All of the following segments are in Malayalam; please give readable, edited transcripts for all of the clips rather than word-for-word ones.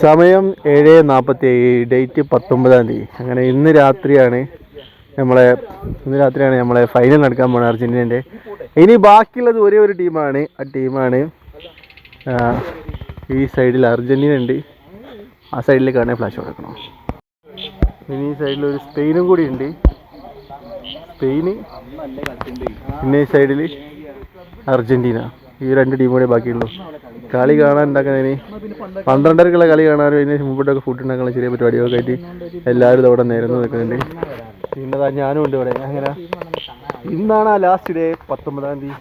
സമയം 7:47, ഡേറ്റ് 19-ാം തീയതി. അങ്ങനെ ഇന്ന് രാത്രിയാണ് നമ്മളെ ഫൈനൽ നടക്കാൻ പോകുന്നത് അർജന്റീനൻ്റെ. ഇനി ബാക്കിയുള്ളത് ഒരേ ഒരു ടീമാണ്. ആ ടീമാണ് ഈ സൈഡിൽ അർജന്റീന ഉണ്ട്, ആ സൈഡിലേക്കാണ് ഫ്ലാഷ് കൊടുക്കണം. ഇനി ഈ സൈഡിൽ ഒരു സ്പെയിനും കൂടി ഉണ്ട്. സ്പെയിന്, പിന്നെ ഈ സൈഡിൽ അർജന്റീന. ഈ രണ്ട് ടീം കൂടെ ബാക്കിയുള്ളൂ. കളി കാണാൻ ഉണ്ടാക്കുന്നതിന് 12:30ക്കുള്ള കളി കാണാനും അതിന് മുമ്പോട്ടൊക്കെ ഫുഡ് ഉണ്ടാക്കാനുള്ള ചെറിയ പരിപാടികളൊക്കെ ആയിട്ട് എല്ലാവരും അവിടെ നിരന്ന് നിൽക്കുന്നുണ്ട്. പിന്നെ ഞാനും ഉണ്ട് ഇവിടെ. അങ്ങനെ ഇന്നാണ് ആ ലാസ്റ്റ് ഡേ. 19-ാം തീയതി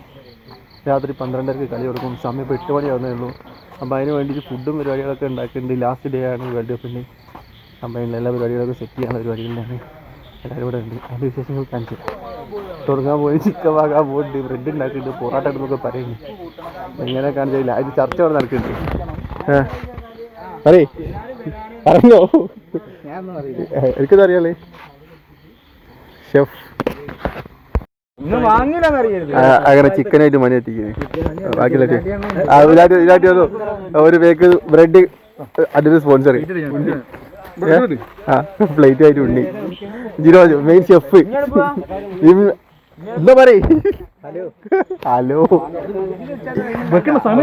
രാത്രി 12:30ക്ക് കളി കൊടുക്കും. സമയം ഇപ്പോൾ 8 മണിയാവുന്നേ ഉള്ളൂ. അപ്പോൾ അതിന് വേണ്ടിയിട്ട് ഫുഡും പരിപാടികളൊക്കെ ഉണ്ടാക്കുന്നുണ്ട്. ലാസ്റ്റ് ഡേ ആണ് വേൾഡ് കപ്പിൻ്റെ. അപ്പോൾ അതിൻ്റെ എല്ലാ പരിപാടികളൊക്കെ സെറ്റ് ചെയ്യാനുള്ള പരിപാടികളിലാണ് എല്ലാവരും ഇവിടെ ഉണ്ട്. അതിൻ്റെ വിശേഷങ്ങൾ കാണിച്ചു തുടങ്ങാൻ പോയി. ചിക്കൻ വാങ്ങാൻ പോകുന്നുണ്ട്, ബ്രെഡ് ഉണ്ടാക്കുന്നുണ്ട്, പൊറോട്ട എന്നൊക്കെ പറയുന്നു. എങ്ങനെ കാണിച്ചില്ല, അതിന് ചർച്ച അവിടെ നടക്കുന്നുണ്ട്. പറഞ്ഞോ, എനിക്കത് അറിയാലേ. ഷെഫ് അങ്ങനെ ചിക്കനായിട്ട് മണി എത്തിക്കുന്നത്. ബാക്കിയില്ലാട്ട് ഒരു പേക്ക് ബ്രെഡ് അതിന് സ്പോൺസർ പ്ലേറ്റ് ആയിട്ട് ഉണ്ണി ജിരോജ് മെയിൻ ഷെഫ്. എന്താ പറയ്, ഹലോ.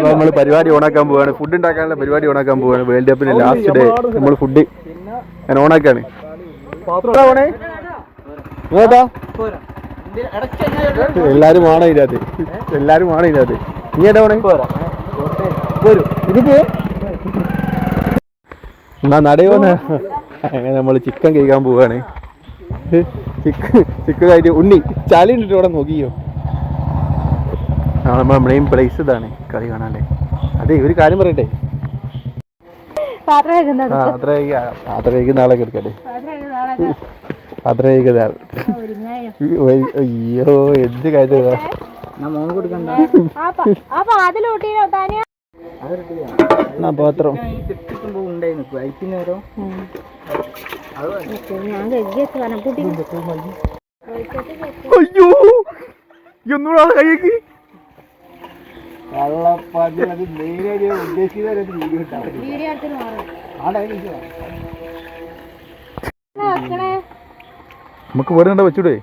നമ്മൾ പരിപാടി ഓണാക്കാൻ പോവാണ്. ഫുഡ് ഉണ്ടാക്കാനുള്ള പരിപാടി ഓണാക്കാൻ പോവാണ്. വേൾഡ് കപ്പിന്റെ ലാസ്റ്റ് ഡേ നമ്മൾ ഫുഡ് ഞാൻ ഓണാക്കാണ്. എല്ലാരും ആണോ ഇതിനകത്ത്, എല്ലാരും ആണോ ഇതിനകത്ത്. നീ ഏതാ ഓണേ ഇത് എന്നാ നടയോന്ന്. അങ്ങനെ നമ്മൾ ചിക്കൻ കഴിക്കാൻ പോവാണ്. ചിക്കൻ ആയിട്ട് ഉണ്ണി ചാലി ഇട്ടിട്ട് ഇവിടെ നോക്കിയോ. നമ്മളെ മെയിൻ പ്ലേസ് ഇതാണ് കളി കാണാല്ലേ. അതെ, ഒരു കാര്യം പറയട്ടെ, പാത്രം കഴിക്കുന്ന ആളൊക്കെ എടുക്കട്ടെ. പാത്രം കഴിക്കുന്ന ആൾ. അയ്യോ എന്ത് കാര്യം പാത്രം. അയ്യോ ഒന്നുകൂടെ കൈക്ക് നമുക്ക് വേറെ കണ്ട വെച്ചൂടെ.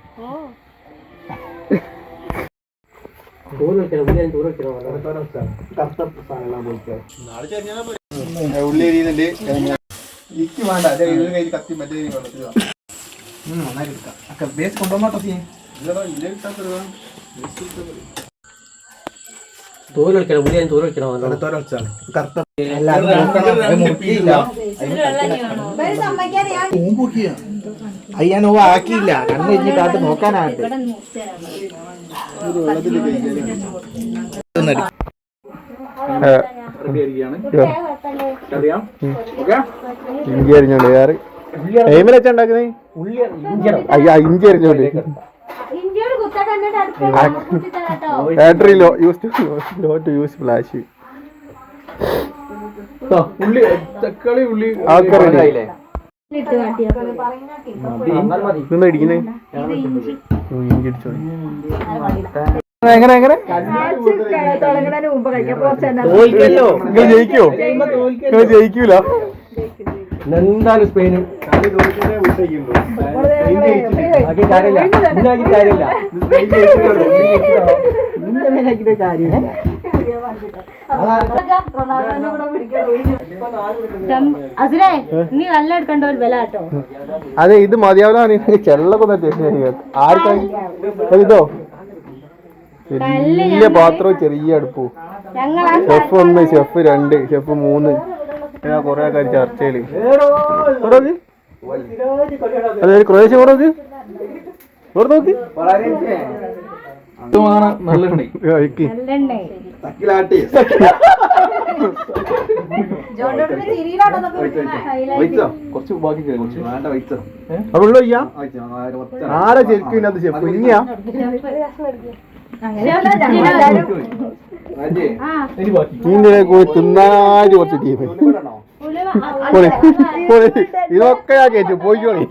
ഉള്ളി എരിയുന്നുണ്ട്. എനിക്ക് വേണ്ട കയ്യിൽ കത്തി മറ്റേ നന്നായിട്ട് എടുക്കാം. ബേസ് കൊണ്ടുവന്നോട്ടോ. അയ്യാൻ ആക്കിയില്ല, കണ്ണു കഴിഞ്ഞിട്ട് നോക്കാനായിട്ട്. ഇഞ്ചി അരിഞ്ഞോണ്ട് വേറെ എയിമിൽ വെച്ചാ ഉണ്ടാക്കുന്നേ. അയ്യാ ഇഞ്ചി അരിഞ്ഞോണ്ട് ബാറ്ററി നോട്ട് യൂസ് ഫ്ലാഷ്. തക്കാളി ഉള്ളി ഇതൊന്നും ഇടിക്കുന്നേ. ഇഞ്ചി അടിച്ചോ. എങ്ങനെ എങ്ങനെ നിങ്ങൾ ജയിക്കോ? നിങ്ങൾ ജയിക്കൂല എന്തായാലും. സ്പെയിന് അതെ, ഇത് മതിയാവില്ല. ചെള്ളൊക്കെ ആർക്കാ ഇതോ വലിയ പാത്രവും ചെറിയ അടുപ്പും. Chef 1, chef 2, chef 3. കൊറേ കാര്യം ചർച്ചയില്. അതെ, ക്രൊയേഷ്യ കൂടെ നോക്ക്, നോക്കി ആരാ ശരിക്കും ഇതിനകത്ത് ഷെഫ്? ഇനിയാ ഇതിന്റെ കൂടി തിന്നാല് കുറച്ച് ടീം ഇതൊക്കെ ഞാൻ കേട്ടു. പോയിക്കോളി.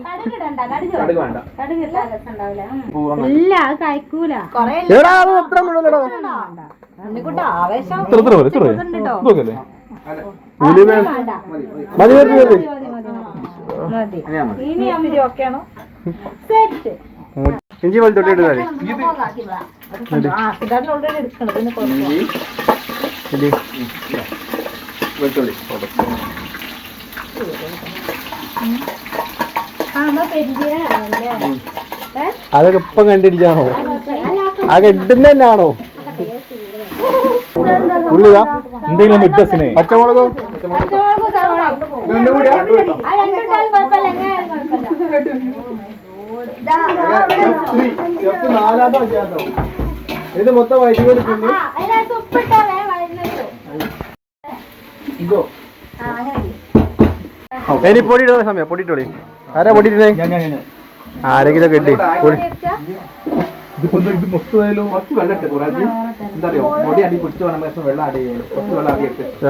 കടുക് വേണ്ട. ഇല്ല കഴിക്കൂല എടാ അത് എത്ര മുഴുവനോ ഉലുവ മതി മതി മതി ഇഞ്ചി വെളുത്തുള്ളി ഇടുന്നത് വെളുത്തുള്ളി അതൊക്കെ ഇപ്പം കണ്ടിരിക്കാണോ ആകെ ഇടുന്ന തന്നെയാണോ ഉള്ളിതാ എന്തെങ്കിലും വ്യത്യാസനെ പച്ചമുളകോ ഇത് മൊത്തം വൈദ്യുതി കൊടുക്കുന്നു ഇനി പൊടിയിടുന്ന സമയം പൊടിയിട്ടോളി ആരാ പൊടിയിട്ടേ ആരെങ്കിലും കെട്ടി പൊടി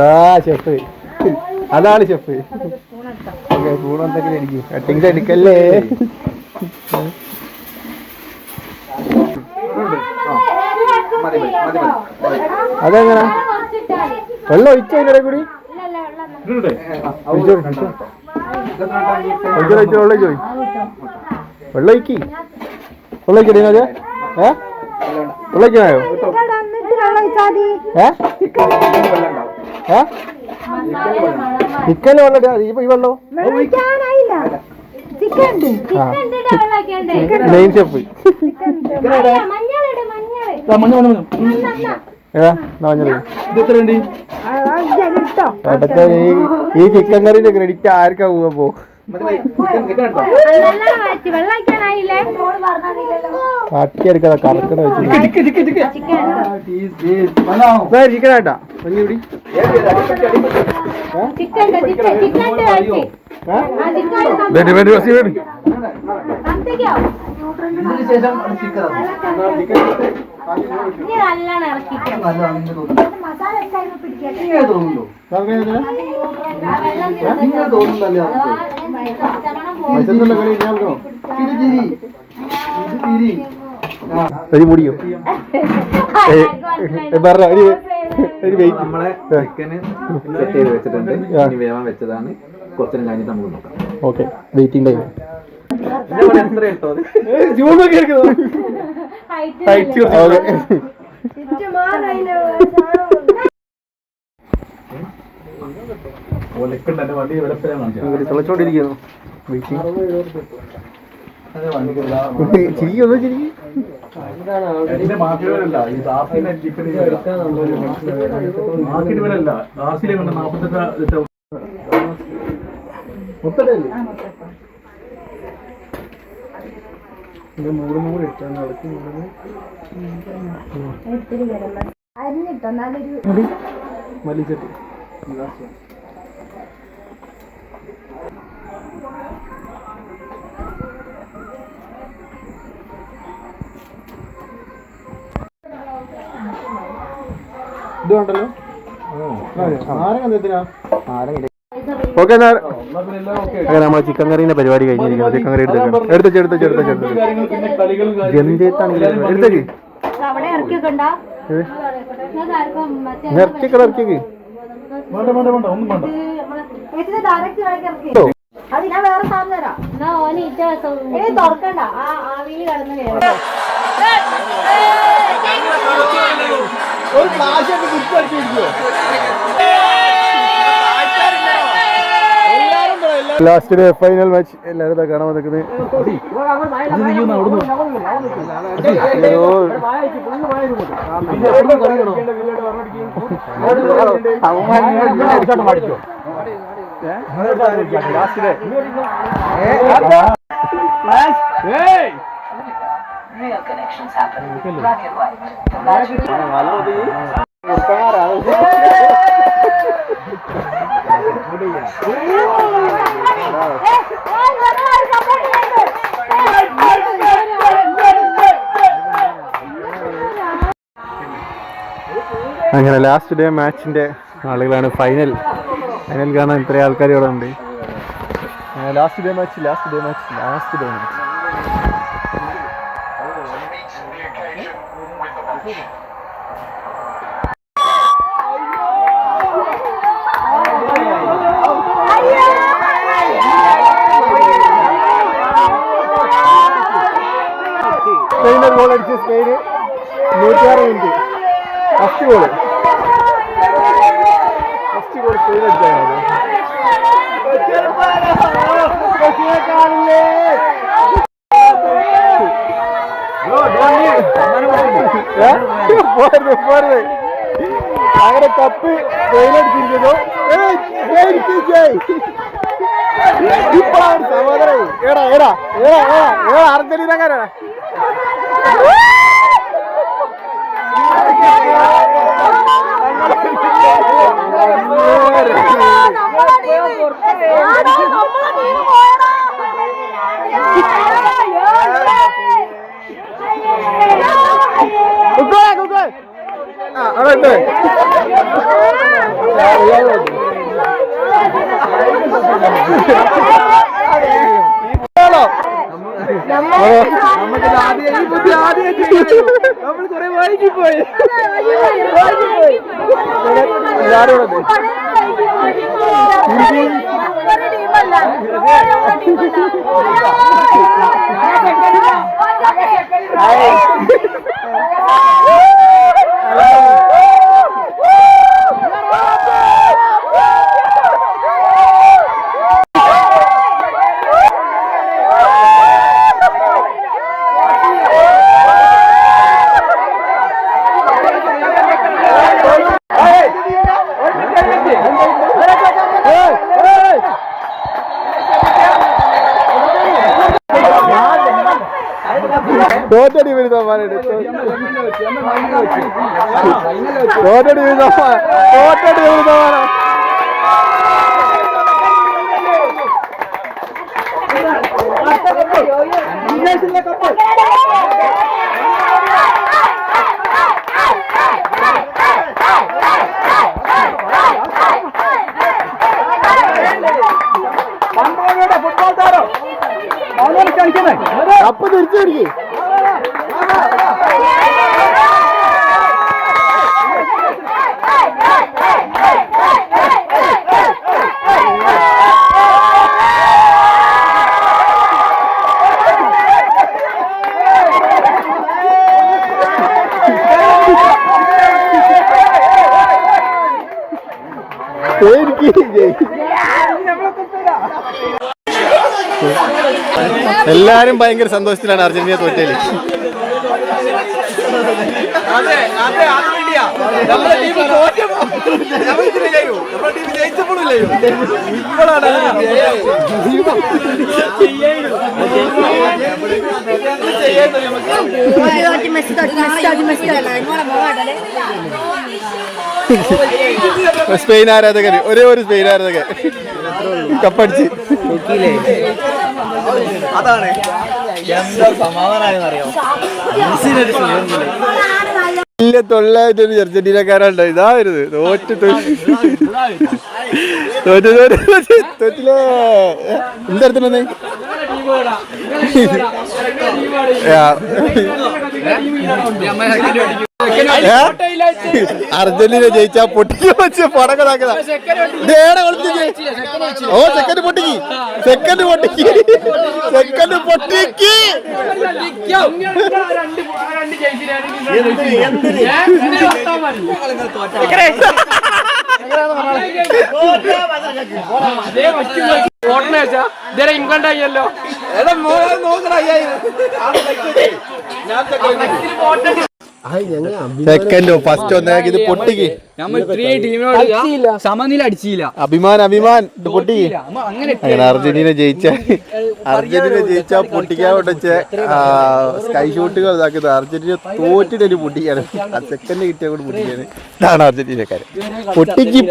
ആ ഷെഫ് അതാണ് ഷെഫ് സ്പൂണെന്തെങ്കിലും എനിക്ക് കട്ടിങ് എടുക്കല്ലേ അതെങ്ങനെ വെള്ളം ഒഴിച്ചോ ഇതിനിടെ കൂടി വെള്ളം ചോയി വെള്ളം ഒഴിക്കി വെള്ളം ഒഴിക്കണേ അത് വെള്ളയ്ക്കായോ ചിക്കൻ വെള്ളം ഈ വെള്ളം മെയിൻ ഷെഫ് ഈ ചിക്കൻ കറിന്റെ ക്രെഡിറ്റ് ആർക്കാ പോവപ്പോ കാട്ടിയെടുക്കാ കറക്കണ വെച്ച് ചിക്കനായിട്ടാ കുഞ്ഞുപിടി മുടിയോ നമ്മളെ ചിക്കന് സെറ്റ് ചെയ്ത് വെച്ചിട്ടുണ്ട്. ഇനി വേവാൻ വെച്ചതാണ്. കുറച്ചും കഴിഞ്ഞിട്ട് നമുക്ക് നോക്കാം. ഓക്കെ വെയിറ്റിംഗ് ടൈം എത്ര ഇട്ടോ തിളച്ചോണ്ടിരിക്കുന്നു ചിരിക്കൊന്നും ചിരിക്കും മല്ലിച്ചട്ടി ഇത് വേണ്ടല്ലോ. ഓക്കെ നമ്മളെ ചിക്കൻ കറീന്റെ പരിപാടി കഴിഞ്ഞിരിക്കുന്നു. ചിക്കൻ കറി എടുത്തേക്ക് ഇറക്കിക്ക് ലാസ്റ്റ് ഡേ ഫൈനൽ മാച്ച് എല്ലാവരും കാണാൻ നിൽക്കുന്നത്. അങ്ങനെ ലാസ്റ്റ് ഡേ മാച്ചിന്റെ ആളുകളാണ് ഫൈനൽ കാണാൻ ഇത്രയും ആൾക്കാർ ഇവിടെ ഉണ്ട്. Last day match Spain goal അടിച്ച് സ്പെയിന് 106 മിനിറ്റ് ഫസ്റ്റ് ഗോൾ സ്പെയിൻ അടിച്ചാണ്. അങ്ങനെ കപ്പ് സ്പെയിൻ അടിച്ചിരിക്കുന്നു. ഇപ്പോഴാണ് സമാധാനം. അർജന്റീനക്കാരാണ്. നമ്മൾ കുറെ വൈകിപ്പോയി. തോറ്റടി വരുന്നവന്മാരുണ്ട്. തോറ്റടി വരുന്നവന്മാരാ. ഫുട്ബോൾ താരം കപ്പ് തിരിച്ചു പിടിക്കും. എല്ലാരും ഭയങ്കര സന്തോഷത്തിലാണ് അർജന്റീന തോറ്റേല്. സ്പെയിൻ ആരാധകര് ഒരേ ഒരു സ്പെയിൻ ആരാധകൻ കപ്പടിച്ച് അതാണ് എന്താ സമാധാനം. 900 അർജന്റീനക്കാരുണ്ടോ? ഇതാ വരുന്നത്. തോറ്റില്ലേ എന്തരത്തിനൊന്നേ അർജന്റീന ജയിച്ചാ പൊട്ടിക്ക് വെച്ച് പടക്കതാക്കതാ. ഓ സെക്കൻഡ് പൊട്ടിക്ക് ഇംഗ്ലണ്ടായല്ലോ. സെക്കൻഡോ ഫസ്റ്റോ ഇത് പൊട്ടിക്ക്. സമനില അടിച്ചില്ല. അഭിമാൻ ഇത് പൊട്ടിക്ക്. അങ്ങനെ അർജന്റീന ജയിച്ചാ പൊട്ടിക്കാൻ പൊട്ടിച്ച സ്കൈ ഷോട്ടുകൾ ഇതാക്കുന്നത്. അർജന്റീന തോറ്റിട്ടൊരു പൊട്ടിക്കാണ്. സെക്കൻഡ് കിട്ടിയ കൂടെ പൊട്ടിക്കാണ്. ഇതാണ് അർജന്റീനക്കാര്. പൊട്ടിക്ക്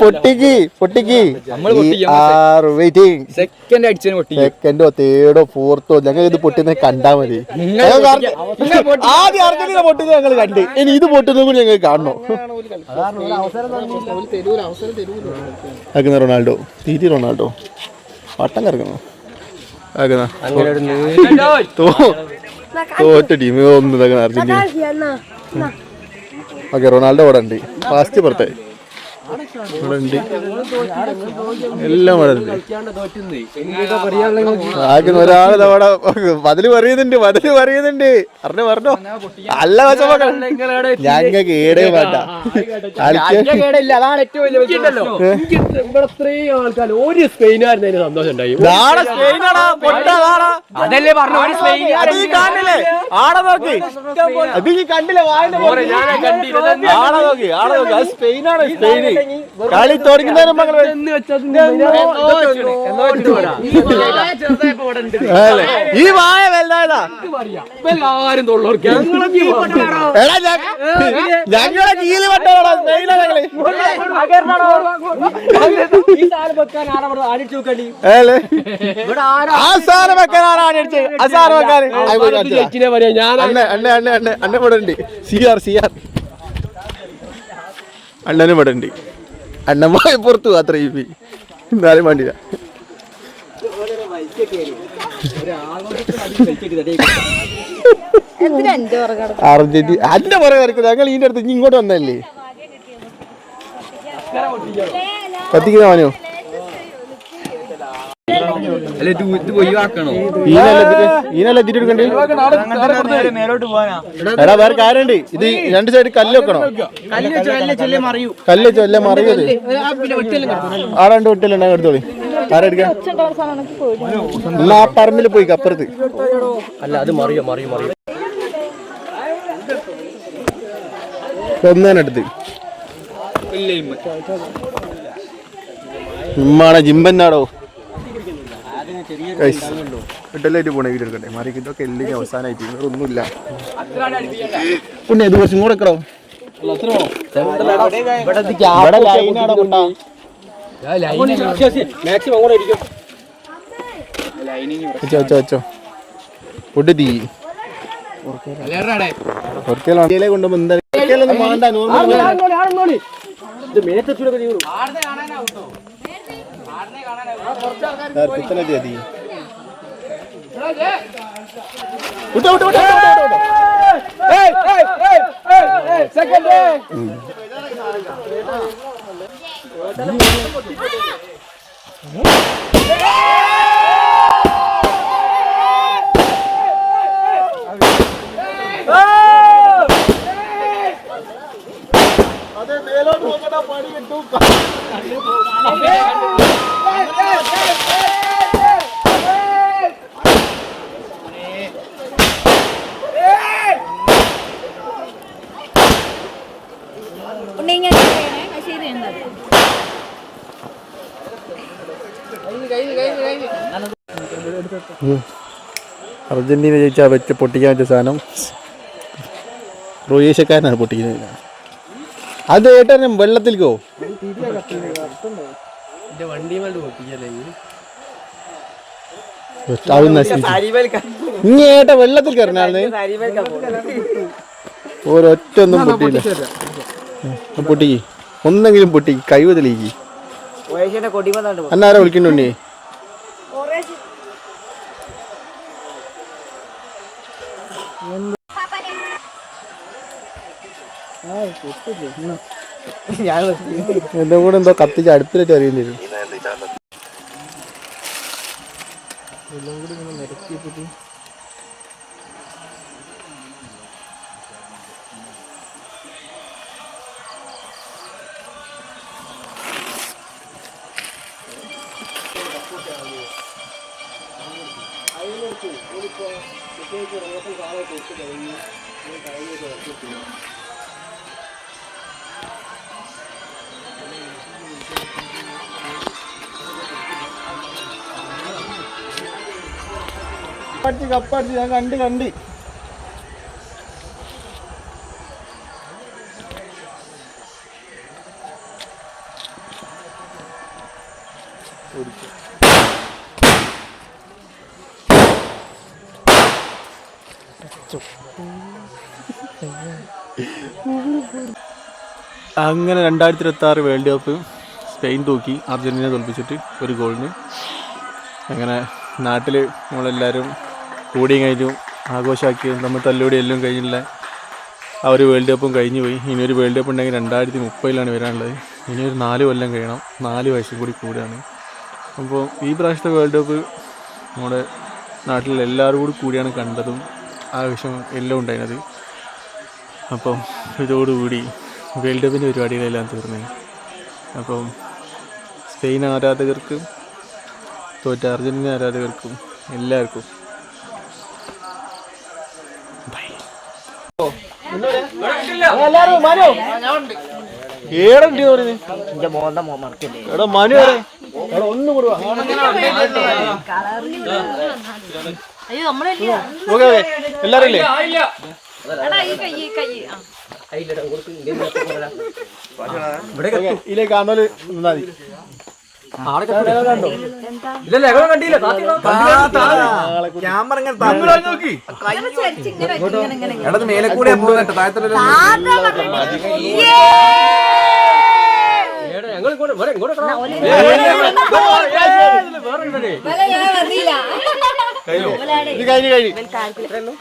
സെക്കൻഡോ തേർഡോ ഫോർത്തോ ഞങ്ങൾ ഇത് പൊട്ടുന്ന കണ്ടാ മതി. ആദ്യം അർജന്റീന പൊട്ടുന്നത് ഞങ്ങൾ കണ്ട്. ഇനി ഇത് പൊട്ടുന്നത് കൂടി ഞങ്ങൾ കാണണോ? റൊണാൾഡോ വട്ടം കറങ്ങണോ? തോറ്റ ടീം ഒന്ന് ഇതാക്കണം അർജന്റീന. ഓക്കെ, റൊണാൾഡോ ഇവിടെ ഉണ്ട്, ഫാസ്റ്റ് പുറത്തെ ഇവിടെ ഉണ്ട്, എല്ലാം ഇവിടെ ഉണ്ട്. ആക്കുന്ന ഒരാളവിടെ മതില് പറയുന്നുണ്ട് പറഞ്ഞോ അല്ല ഞങ്ങൾക്ക് ഏടേ വേണ്ട സ്പെയിനാണ്. സ്പെയിന് കളി തുടങ്ങുന്നതിന് ഈ വായ വലുതായതാ ഞങ്ങളെ കീല് പറ്റോടാ സ്പെയിനാണ്. ആ സാധനം വെക്കാനാണ് ആടിയടിച്ച് ആ സാധനം വെക്കാൻ അണ്ണ ഇവിടെ ഉണ്ട്. സിആർ അണ്ണനും ഇവിടെ ഉണ്ട്. അണ്ണന്മാരെ പുറത്തു അത്ര എന്നാലും വേണ്ടില്ല. അർജന്റീന അതിന്റെ പുറകെ വരക്കുന്നത് ഞങ്ങൾ ഇതിന്റെ അടുത്ത് ഇങ്ങോട്ട് വന്നല്ലേ കത്തിക്കുന്ന മനോ എടാ വേറെ കാര്യണ്ട്. ഇത് രണ്ട് സൈഡ് കല്ല് വെക്കണോ? കല്ല് വെച്ചോ എല്ലാം മറിയത് ആടാണ്ട് ഒട്ടില്ല എടുത്തോളി. ആരെടുക്കാൻ എന്നാ ആ പറമ്പിൽ പോയി അപ്പുറത്ത് ഒന്നാനടുത്ത് ഉമ്മാണ് ജിമ്പന്നാടോ ഇട്ടല്ലായിട്ട് പോണേ വീട് എടുക്കട്ടെ മാറി ഇതൊക്കെ എല്ലാം അവസാനമായിട്ട് വേറെ ഒന്നുമില്ല. പിന്നെ ഇത് കുറച്ചും കൂടെ വെക്കണോ? വെച്ചോ പൊട്ടി തീ കൊണ്ടുപോ അതെ മേലോട്ട് നോക്കണ പണി കിട്ടും. അർജന്റീന ജയിച്ചാൽ വെച്ച് പൊട്ടിക്കാൻ പറ്റിയ സാധനം ക്രൊയേഷ്യക്കാരനാണ് പൊട്ടിക്കുന്നത്. അത് ഏട്ടാ വെള്ളത്തിലേക്കോ ഇനി ഏട്ടാ വെള്ളത്തിൽ കയറണാണ് ഒരൊറ്റ ഒന്നും പൊട്ടിയില്ല. പൊട്ടിക്ക് ഒന്നെങ്കിലും പൊട്ടിക്ക് കൈവതിലേക്ക് അന്നാരാ വിളിക്കണ്ടേ? എന്റെ കൂടെ എന്തോ കത്തിച്ച് അടുപ്പിലേക്ക് അറിയേണ്ടി വരും. എല്ലാം കൂടി ഇങ്ങനെ നിരത്തിയിട്ട് കപ്പടിച്ച് ഞാൻ കണ്ട് അങ്ങനെ 2026 വേൾഡ് കപ്പ് സ്പെയിൻ തൂക്കി അർജന്റീന തോൽപ്പിച്ചിട്ട് ഒരു ഗോളിന് അങ്ങനെ നാട്ടിൽ നമ്മളെല്ലാവരും കൂടിയും കഴിഞ്ഞും ആഘോഷമാക്കിയും നമ്മൾ തല്ലുകൂടി എല്ലാം കഴിഞ്ഞില്ല ആ ഒരു വേൾഡ് കപ്പും കഴിഞ്ഞു പോയി. ഇനിയൊരു വേൾഡ് കപ്പ് ഉണ്ടെങ്കിൽ 2030 വരാനുള്ളത്. ഇനിയൊരു 4 കൊല്ലം കഴിയണം, 4 വയസ്സും കൂടി കൂടുകയാണ്. അപ്പോൾ ഈ പ്രാവശ്യത്തെ വേൾഡ് കപ്പ് നമ്മുടെ നാട്ടിൽ എല്ലാവരും കൂടിയാണ് കണ്ടതും ആവശ്യം എല്ലാം ഉണ്ടായിരുന്നത്. അപ്പം ഇതോടുകൂടി വേൾഡ് കപ്പിൻ്റെ പരിപാടികളെല്ലാം തീർന്നു. അപ്പം സ്പെയിൻ ആരാധകർക്കും തോറ്റ അർജൻറ്റീന ആരാധകർക്കും എല്ലാവർക്കും ഏടണ്ടി എടാ മനു ഒന്നും കൊടുവാ. ഓക്കെ എല്ലാരും ഇല്ലേ? ഇതിലേക്ക് ആണോല് നിന്നാ മതി. മേലെ കൂടെ താഴത്തുള്ള കഴിഞ്ഞു.